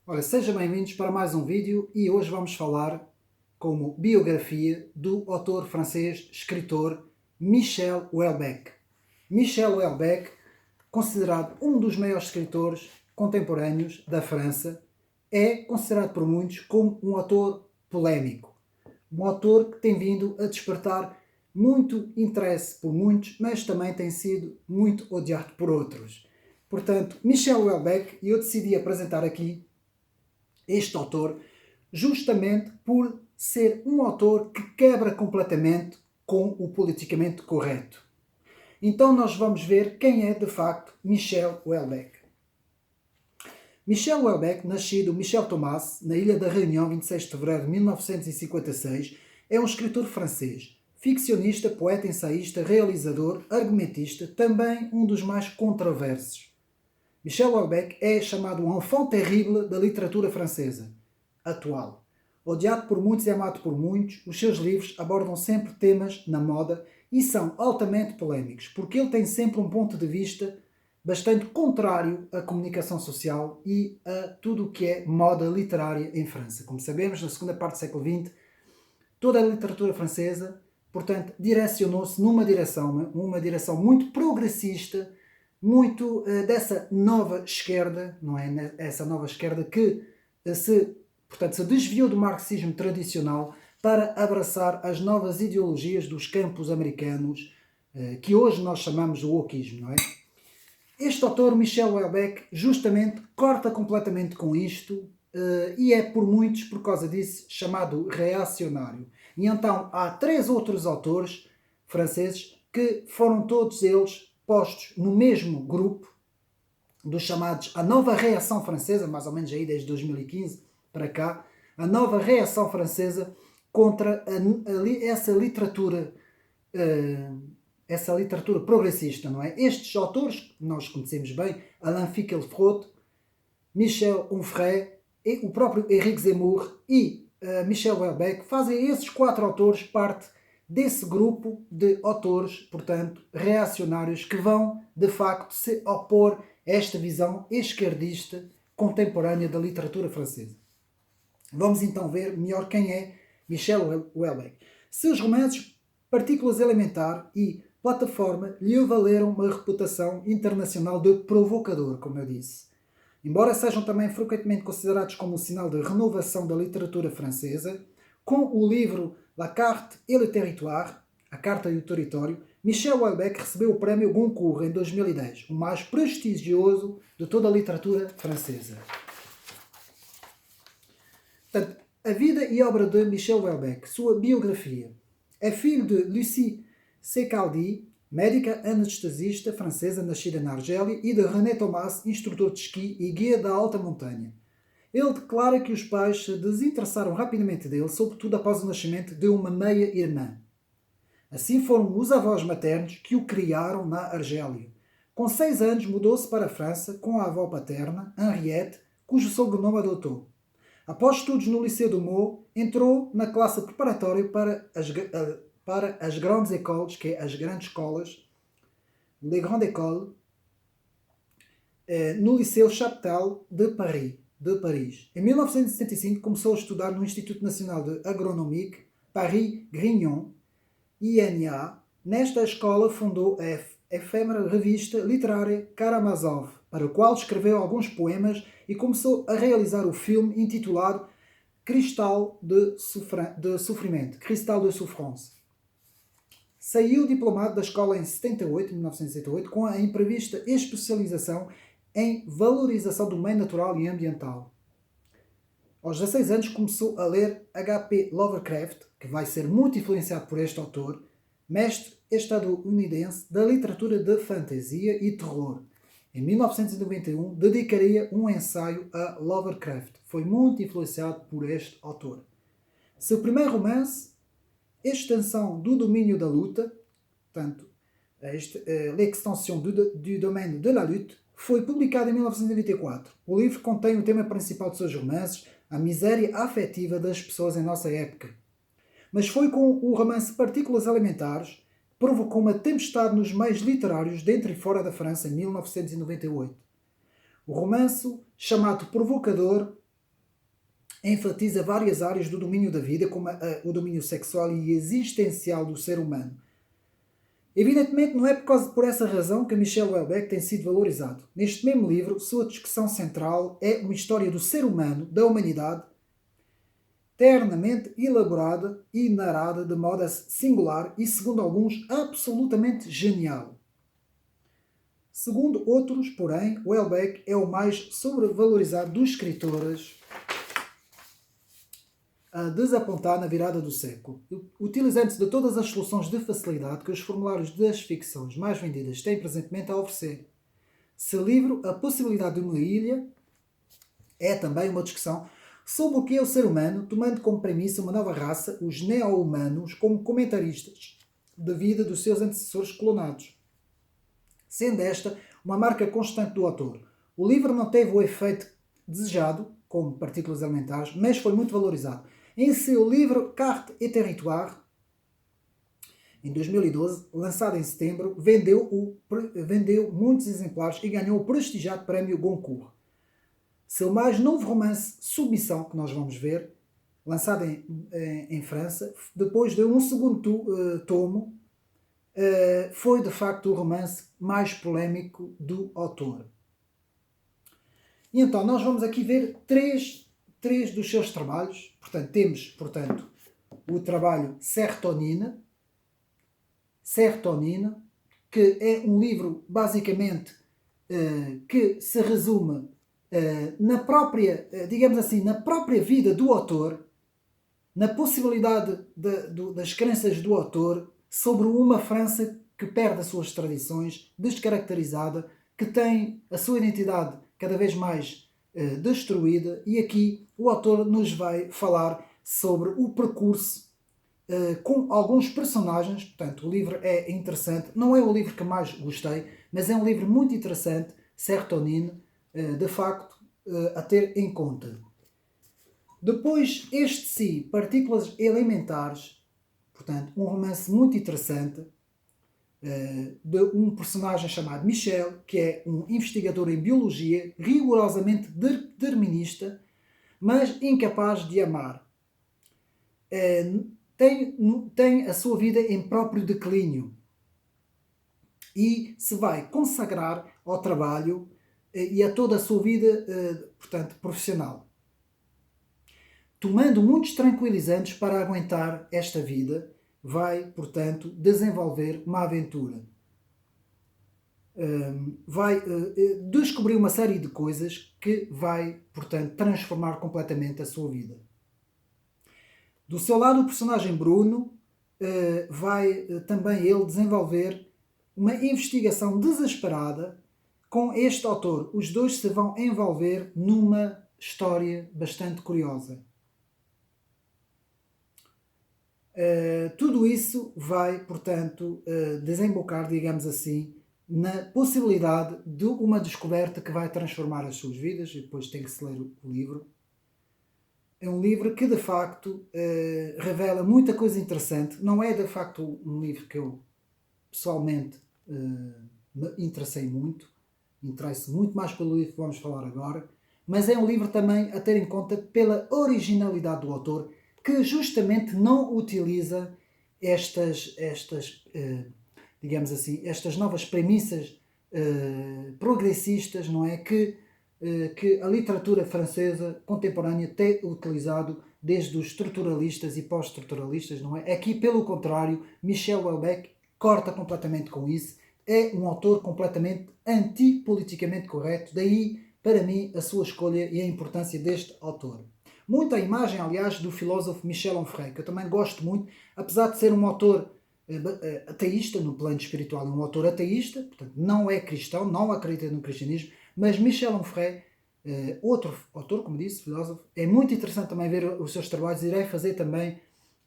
Ora, sejam bem-vindos para mais um vídeo e hoje vamos falar como biografia do autor francês, escritor Michel Houellebecq. Michel Houellebecq, considerado um dos maiores escritores contemporâneos da França, é considerado por muitos como um autor polémico. Um autor que tem vindo a despertar muito interesse por muitos, mas também tem sido muito odiado por outros. Portanto, Michel Houellebecq, eu decidi apresentar aqui este autor justamente por ser um autor que quebra completamente com o politicamente correto. Então nós vamos ver quem é de facto Michel Houellebecq. Michel Houellebecq, nascido Michel Thomas, na Ilha da Réunion, 26 de fevereiro de 1956, é um escritor francês, ficcionista, poeta, ensaísta, realizador, argumentista, também um dos mais controversos. Michel Houellebecq é chamado um enfant terrible da literatura francesa atual. Odiado por muitos e amado por muitos, os seus livros abordam sempre temas na moda e são altamente polémicos, porque ele tem sempre um ponto de vista bastante contrário à comunicação social e a tudo o que é moda literária em França. Como sabemos, na segunda parte do século XX, toda a literatura francesa, portanto, direcionou-se numa direção, uma direção muito progressista, muito dessa nova esquerda, não é? Essa nova esquerda que se desviou do marxismo tradicional para abraçar as novas ideologias dos campos americanos, que hoje nós chamamos de wokismo, não é? Este autor, Michel Houellebecq, justamente corta completamente com isto e é por muitos, por causa disso, chamado reacionário. E então há três outros autores franceses que foram todos eles postos no mesmo grupo dos chamados a nova reação francesa, mais ou menos aí desde 2015 para cá, a nova reação francesa contra essa literatura progressista, não é? Estes autores, que nós conhecemos bem, Alain Finkielkraut, Michel Onfray e o próprio Éric Zemmour e Michel Houellebecq, fazem esses quatro autores parte desse grupo de autores, portanto, reacionários que vão, de facto, se opor a esta visão esquerdista contemporânea da literatura francesa. Vamos então ver melhor quem é Michel Houellebecq. Seus romances Partículas Elementar e Plataforma lhe valeram uma reputação internacional de provocador, como eu disse. Embora sejam também frequentemente considerados como um sinal de renovação da literatura francesa, com o livro La Carte et le Territoire, A Carta e o Território, Michel Houellebecq recebeu o prémio Goncourt em 2010, o mais prestigioso de toda a literatura francesa. Portanto, a vida e obra de Michel Houellebecq, sua biografia. É filho de Lucie Secaldi, médica anestesista francesa nascida na Argélia, e de René Thomas, instrutor de esqui e guia da alta montanha. Ele declara que os pais se desinteressaram rapidamente dele, sobretudo após o nascimento de uma meia-irmã. Assim foram os avós maternos que o criaram na Argélia. Com 6 anos mudou-se para a França com a avó paterna, Henriette, cujo sobrenome adotou. Após estudos no Liceu do Meaux, entrou na classe preparatória para as grandes écoles, que é as grandes escolas, les grandes écoles, no Liceu Chaptal de Paris. Em 1975 começou a estudar no Instituto Nacional de Agronomie, Paris-Grignon, INA. Nesta escola fundou a efêmera revista literária Karamazov, para o qual escreveu alguns poemas e começou a realizar o filme intitulado Cristal de Sofrimento, Cristal de Souffrance. Saiu diplomado da escola em 1978, com a imprevista especialização em valorização do meio natural e ambiental. Aos 16 anos começou a ler H.P. Lovecraft, que vai ser muito influenciado por este autor, mestre estadunidense da literatura de fantasia e terror. Em 1991 dedicaria um ensaio a Lovecraft. Foi muito influenciado por este autor. Seu primeiro romance, Extensão do Domínio da Luta, portanto, L'extension du domaine de la lutte, foi publicado em 1994. O livro contém o tema principal de seus romances, a miséria afetiva das pessoas em nossa época. Mas foi com o romance Partículas Elementares que provocou uma tempestade nos meios literários dentro e fora da França em 1998. O romance, chamado Provocador, enfatiza várias áreas do domínio da vida, como o domínio sexual e existencial do ser humano. Evidentemente, não é por essa razão que Michel Houellebecq tem sido valorizado. Neste mesmo livro, sua discussão central é uma história do ser humano, da humanidade, ternamente elaborada e narrada de modo singular e, segundo alguns, absolutamente genial. Segundo outros, porém, Houellebecq é o mais sobrevalorizado dos escritores a desapontar na virada do século, utilizando-se de todas as soluções de facilidade que os formulários das ficções mais vendidas têm presentemente a oferecer. Seu livro, A Possibilidade de uma Ilha, é também uma discussão sobre o que é o ser humano, tomando como premissa uma nova raça, os neo-humanos, como comentaristas da vida dos seus antecessores clonados. Sendo esta uma marca constante do autor. O livro não teve o efeito desejado, como partículas elementares, mas foi muito valorizado. Em seu livro Carte et Territoire, em 2012, lançado em setembro, vendeu muitos exemplares e ganhou o prestigiado prémio Goncourt. Seu mais novo romance, Submissão, que nós vamos ver, lançado em França, depois de um segundo tomo, foi de facto o romance mais polémico do autor. E então nós vamos aqui ver três dos seus trabalhos. Portanto, temos o trabalho Serotonina, que é um livro basicamente que se resume na própria, digamos assim, na própria vida do autor, na possibilidade das crenças do autor sobre uma França que perde as suas tradições, descaracterizada, que tem a sua identidade cada vez mais destruída, e aqui o autor nos vai falar sobre o percurso com alguns personagens. Portanto, o livro é interessante, não é o livro que mais gostei, mas é um livro muito interessante, Serotonina, de facto, a ter em conta. Depois, este sim, Partículas Elementares, portanto, um romance muito interessante, de um personagem chamado Michel, que é um investigador em biologia, rigorosamente determinista, mas incapaz de amar. Tem a sua vida em próprio declínio e se vai consagrar ao trabalho e a toda a sua vida, portanto, profissional, tomando muitos tranquilizantes para aguentar esta vida. Vai, portanto, desenvolver uma aventura. Vai descobrir uma série de coisas que vai, portanto, transformar completamente a sua vida. Do seu lado, o personagem Bruno vai também ele desenvolver uma investigação desesperada com este autor. Os dois se vão envolver numa história bastante curiosa. Tudo isso vai, portanto, desembocar, digamos assim, na possibilidade de uma descoberta que vai transformar as suas vidas, e depois tem que se ler o livro. É um livro que, de facto, revela muita coisa interessante. Não é, de facto, um livro que eu, pessoalmente, me interessei muito. Interesso muito mais pelo livro que vamos falar agora. Mas é um livro também a ter em conta pela originalidade do autor, que justamente não utiliza digamos assim, estas novas premissas progressistas, não é? Que a literatura francesa contemporânea tem utilizado desde os estruturalistas e pós-estruturalistas, não é? Aqui, pelo contrário, Michel Houellebecq corta completamente com isso. É um autor completamente antipoliticamente correto, daí, para mim, a sua escolha e a importância deste autor. Muita imagem, aliás, do filósofo Michel Onfray, que eu também gosto muito, apesar de ser um autor ateísta, no plano espiritual, é um autor ateísta, portanto, não é cristão, não acredita no cristianismo, mas Michel Onfray, outro autor, como disse, filósofo, é muito interessante também ver os seus trabalhos. Irei fazer também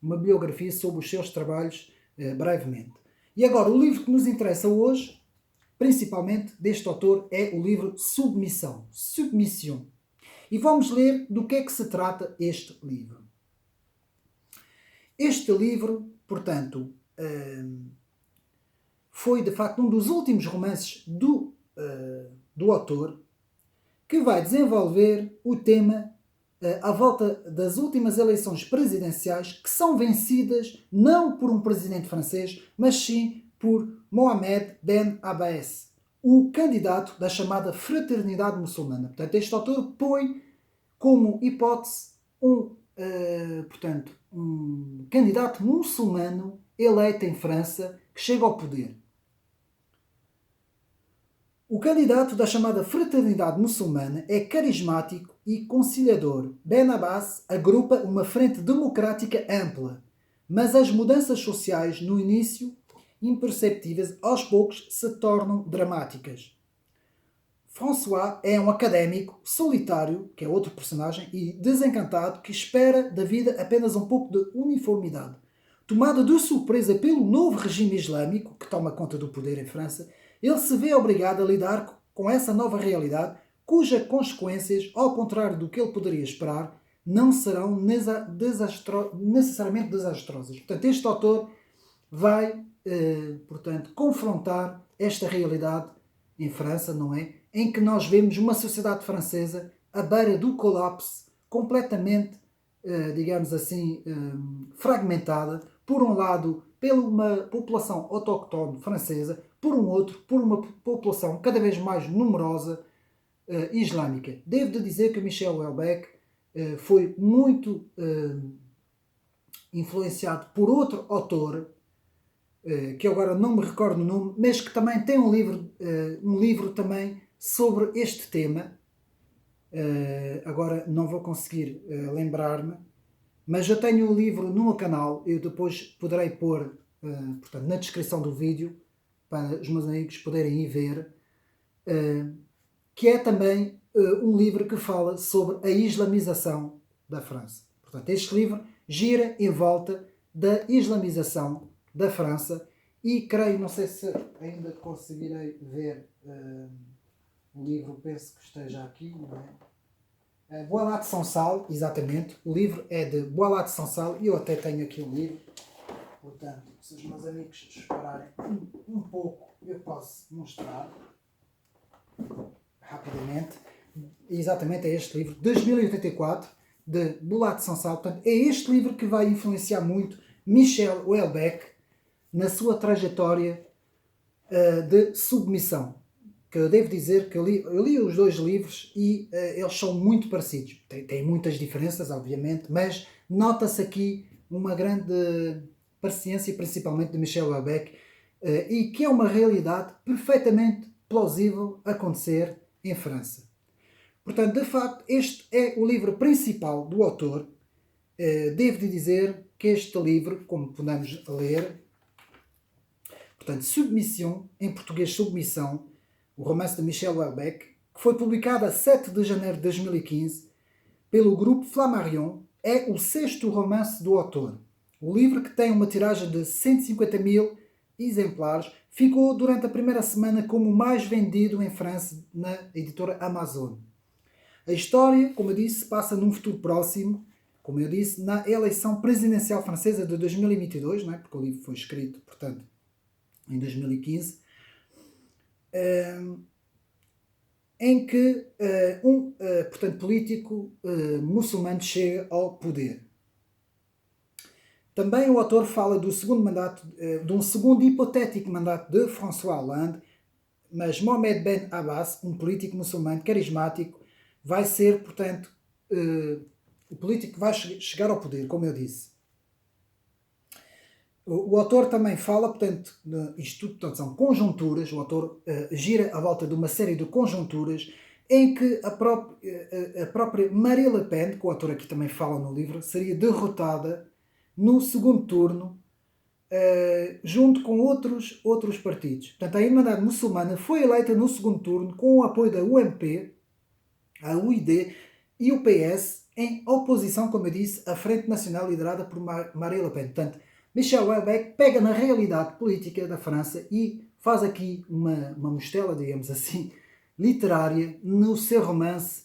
uma biografia sobre os seus trabalhos brevemente. E agora, o livro que nos interessa hoje, principalmente deste autor, é o livro Submissão, Submission. E vamos ler do que é que se trata este livro. Este livro, portanto, foi de facto um dos últimos romances do autor, que vai desenvolver o tema à volta das últimas eleições presidenciais, que são vencidas não por um presidente francês, mas sim por Mohamed Ben Abbas, o candidato da chamada Fraternidade Muçulmana. Portanto, este autor põe como hipótese um candidato muçulmano eleito em França que chega ao poder. O candidato da chamada Fraternidade Muçulmana é carismático e conciliador. Ben Abbas agrupa uma frente democrática ampla, mas as mudanças sociais, no início imperceptíveis, aos poucos se tornam dramáticas. François é um académico solitário, que é outro personagem, e desencantado, que espera da vida apenas um pouco de uniformidade. Tomado de surpresa pelo novo regime islâmico, que toma conta do poder em França, ele se vê obrigado a lidar com essa nova realidade, cujas consequências, ao contrário do que ele poderia esperar, não serão necessariamente desastrosas. Portanto, este autor vai, confrontar esta realidade em França, não é? Em que nós vemos uma sociedade francesa à beira do colapso, completamente, digamos assim, fragmentada, por um lado, pela uma população autóctone francesa, por um outro, por uma população cada vez mais numerosa islâmica. Devo de dizer que Michel Houellebecq foi muito influenciado por outro autor, que agora não me recordo o nome, mas que também tem um livro também sobre este tema. Agora não vou conseguir lembrar-me, mas eu tenho um livro no meu canal, eu depois poderei pôr na descrição do vídeo, para os meus amigos poderem ir ver, que é também um livro que fala sobre a islamização da França. Portanto, este livro gira em volta da islamização da França e creio, não sei se ainda conseguirei ver o livro, penso que esteja aqui, não é? Boilat de Sansal, exatamente, o livro é de Boilat de Sansal e eu até tenho aqui o livro, portanto, se os meus amigos esperarem um pouco, eu posso mostrar rapidamente. Exatamente, é este livro, 2084, de Boilat de Sansal. Portanto, é este livro que vai influenciar muito Michel Houellebecq na sua trajetória de submissão. Que eu devo dizer que eu li os dois livros e eles são muito parecidos. Tem muitas diferenças, obviamente, mas nota-se aqui uma grande paciência, principalmente de Michel Houellebecq, e que é uma realidade perfeitamente plausível acontecer em França. Portanto, de facto, este é o livro principal do autor. Devo dizer que este livro, como podemos ler, portanto, Submission, em português Submissão, o romance de Michel Houellebecq, que foi publicado a 7 de janeiro de 2015 pelo grupo Flammarion, é o sexto romance do autor. O livro, que tem uma tiragem de 150.000 exemplares, ficou durante a primeira semana como o mais vendido em França na editora Amazon. A história, como eu disse, passa num futuro próximo, como eu disse, na eleição presidencial francesa de 2022, não é? Porque o livro foi escrito, portanto, em 2015, em que portanto, político muçulmano chega ao poder. Também o autor fala do segundo mandato, de um segundo hipotético mandato de François Hollande, mas Mohamed Ben Abbas, um político muçulmano carismático, vai ser, portanto, o político que vai chegar ao poder, como eu disse. O autor também fala, portanto, isto portanto, são conjunturas, o autor gira à volta de uma série de conjunturas em que a própria Marine Le Pen, que o autor aqui também fala no livro, seria derrotada no segundo turno, junto com outros partidos. Portanto, a Irmandade Muçulmana foi eleita no segundo turno com o apoio da UMP, a UID e o PS, em oposição, como eu disse, à Frente Nacional liderada por Marine Le Pen. Portanto, Michel Houellebecq pega na realidade política da França e faz aqui uma mostela, digamos assim, literária no seu romance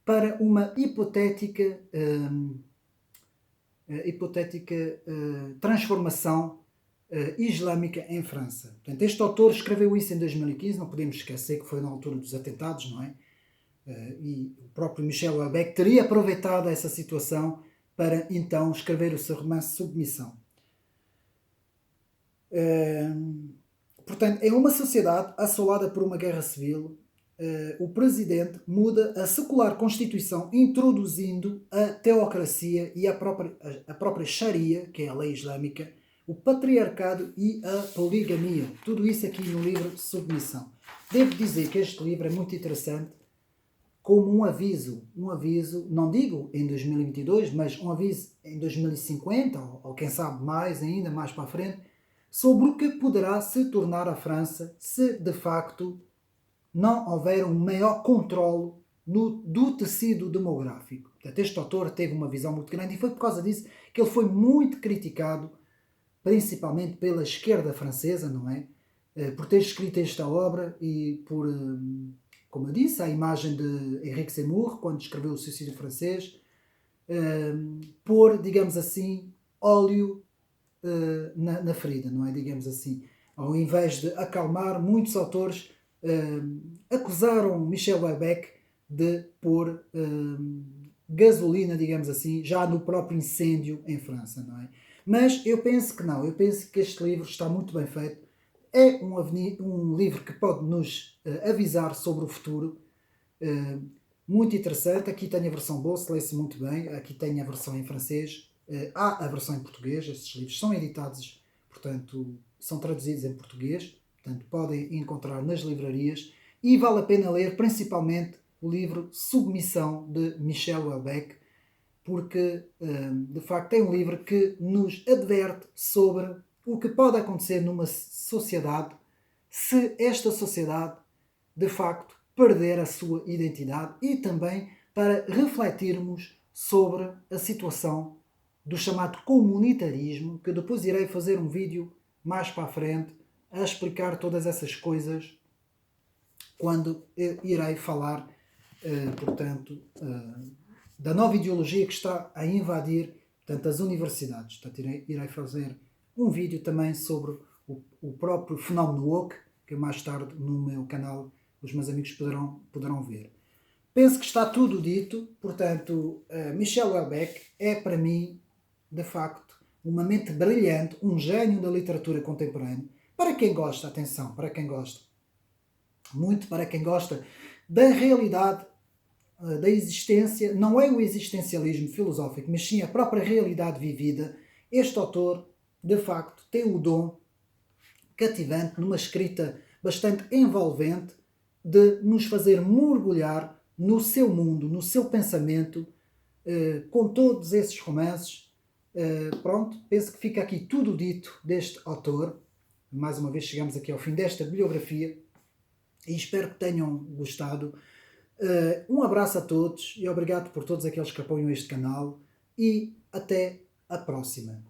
para uma hipotética transformação islâmica em França. Portanto, este autor escreveu isso em 2015, não podemos esquecer que foi na altura dos atentados, não é? e o próprio Michel Houellebecq teria aproveitado essa situação para então escrever o seu romance Submissão. Portanto, em uma sociedade assolada por uma guerra civil, o presidente muda a secular Constituição, introduzindo a teocracia e a própria Sharia, que é a lei islâmica, o patriarcado e a poligamia. Tudo isso aqui no livro Submissão. Devo dizer que este livro é muito interessante como um aviso, não digo em 2022, mas um aviso em 2050, ou quem sabe mais ainda, mais para a frente, sobre o que poderá se tornar a França se, de facto, não houver um maior controle do tecido demográfico. Portanto, este autor teve uma visão muito grande e foi por causa disso que ele foi muito criticado, principalmente pela esquerda francesa, não é? Por ter escrito esta obra e por, como eu disse, a imagem de Henrique Zemmour, quando escreveu O Suicídio Francês, pôr, digamos assim, óleo na ferida, não é? Digamos assim. Ao invés de acalmar, muitos autores acusaram Michel Houellebecq de pôr gasolina, digamos assim, já no próprio incêndio em França, não é? Mas eu penso que não, eu penso que este livro está muito bem feito. É um livro que pode nos avisar sobre o futuro, muito interessante. Aqui tem a versão bolsa, lê-se muito bem. Aqui tem a versão em francês, há a versão em português. Estes livros são editados, portanto, são traduzidos em português, portanto, podem encontrar nas livrarias e vale a pena ler principalmente o livro Submissão de Michel Houellebecq, porque de facto é um livro que nos adverte sobre o que pode acontecer numa sociedade se esta sociedade de facto perder a sua identidade, e também para refletirmos sobre a situação do chamado comunitarismo, que depois irei fazer um vídeo mais para a frente a explicar todas essas coisas quando eu irei falar, portanto, da nova ideologia que está a invadir, portanto, as universidades. Portanto, irei fazer um vídeo também sobre o próprio fenómeno woke, que mais tarde no meu canal os meus amigos poderão ver. Penso que está tudo dito. Portanto, Michel Houellebecq é para mim, de facto, uma mente brilhante, um gênio da literatura contemporânea. Para quem gosta, atenção, para quem gosta, muito para quem gosta da realidade, da existência, não é o existencialismo filosófico, mas sim a própria realidade vivida. Este autor, de facto, tem o dom cativante, numa escrita bastante envolvente, de nos fazer mergulhar no seu mundo, no seu pensamento, com todos esses romances. Pronto, penso que fica aqui tudo dito deste autor. Mais uma vez chegamos aqui ao fim desta bibliografia e espero que tenham gostado. Um abraço a todos e obrigado por todos aqueles que apoiam este canal e até a próxima.